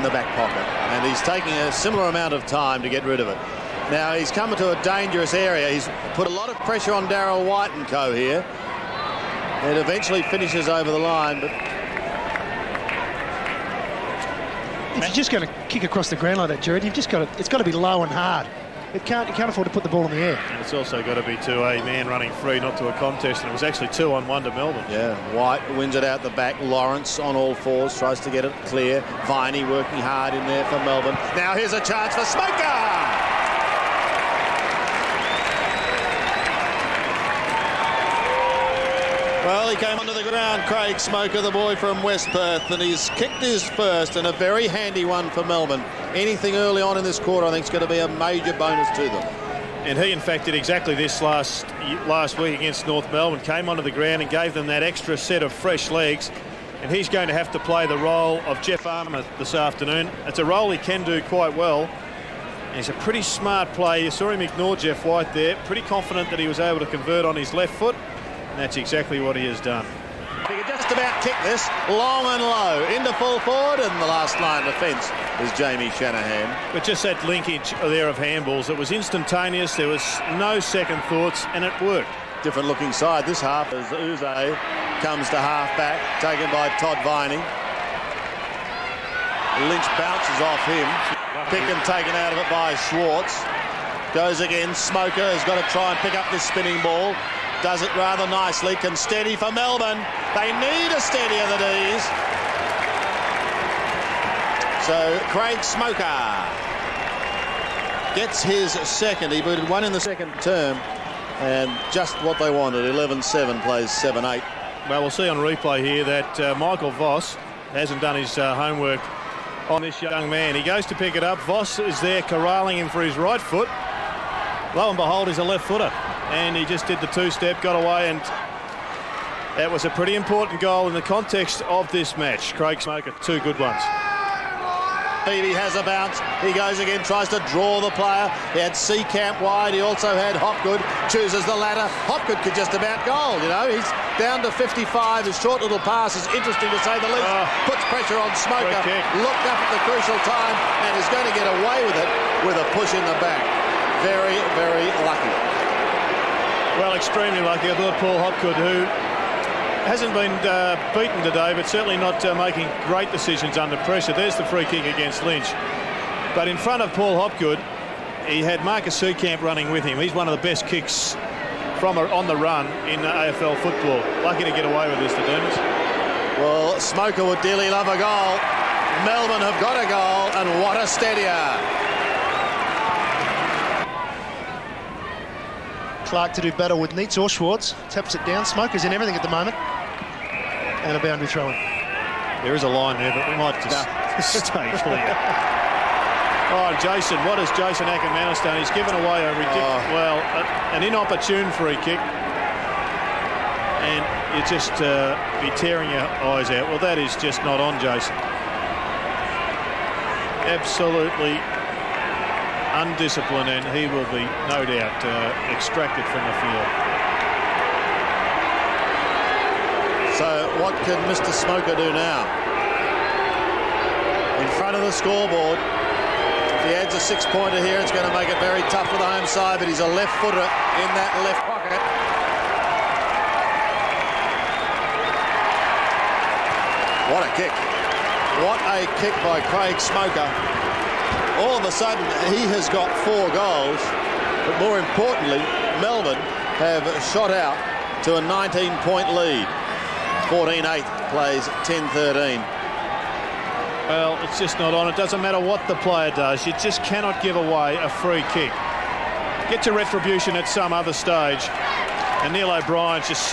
the back pocket, and he's taking a similar amount of time to get rid of it. Now he's come into a dangerous area. He's put a lot of pressure on Darryl White and co here. It eventually finishes over the line, but if you're just going to kick across the ground like that, Jared, you've just got to, it's got to be low and hard. You can't afford to put the ball in the air. And it's also got to be to a man running free, not to a contest. And it was actually 2-on-1 to Melbourne. yeah, White wins it out the back. Lawrence on all fours tries to get it clear. Viney working hard in there for Melbourne. Now here's a chance for Smoker. Well, he came onto the ground, Craig Smoker, the boy from West Perth, and he's kicked his first, and a very handy one for Melbourne. Anything early on in this quarter, I think, is going to be a major bonus to them. And he, in fact, did exactly this last week against North Melbourne. Came onto the ground and gave them that extra set of fresh legs. And he's going to have to play the role of Jeff Armour this afternoon. It's a role he can do quite well. And he's a pretty smart play. You saw him ignore Jeff White there. Pretty confident that he was able to convert on his left foot. And that's exactly what he has done. He can just about kick this long and low into full forward, and the last line of defence is Jamie Shanahan. But just that linkage there of handballs, it was instantaneous. There was no second thoughts, and it worked. Different looking side this half as Uze comes to half back, taken by Todd Viney. Lynch bounces off him. Pickham taken out of it by Schwartz. Goes again. Smoker has got to try and pick up this spinning ball. Does it rather nicely. Can steady for Melbourne. They need a steady of the D's. So Craig Smoker gets his second. He booted one in the second term, and just what they wanted. 11-7 plays 7-8. Well, we'll see on replay here that Michael Voss hasn't done his homework on this young man. He goes to pick it up. Voss is there corralling him for his right foot. Lo and behold, he's a left footer. And he just did the two-step, got away, and that was a pretty important goal in the context of this match. Craig Smoker, two good ones. Beattie has a bounce. He goes again, tries to draw the player. He had Seacamp wide. He also had Hopgood. Chooses the latter. Hopgood could just about goal, you know. He's down to 55. His short little pass is interesting to say the least. Puts pressure on Smoker. Looked up at the crucial time and is going to get away with it with a push in the back. Very, very lucky. Well, extremely lucky. I thought Paul Hopgood, who hasn't been beaten today, but certainly not making great decisions under pressure. There's the free kick against Lynch. But in front of Paul Hopgood, he had Marcus Seacamp running with him. He's one of the best kicks from on the run in AFL football. Lucky to get away with this, the Demons. Well, Smoker would dearly love a goal. Melbourne have got a goal, and what a steadier. Clark to do battle with Neitz or Schwartz. Taps it down. Smoker's in everything at the moment. And a boundary throw in. There is a line there, but we might just stay clear. Oh, Jason, what has Jason Ackermanis done? He's given away a ridiculous, an inopportune free kick. And you just be tearing your eyes out. Well, that is just not on, Jason. Absolutely undisciplined, and he will be, no doubt, extracted from the field. So what can Mr. Smoker do now? In front of the scoreboard. If he adds a six-pointer here, it's going to make it very tough for the home side, but he's a left footer in that left pocket. What a kick. What a kick by Craig Smoker. All of a sudden, he has got 4 goals, but more importantly, Melbourne have shot out to a 19-point lead. 14-8 plays 10-13. Well, it's just not on. It doesn't matter what the player does. You just cannot give away a free kick. Get to retribution at some other stage. And Neil O'Brien's just sitting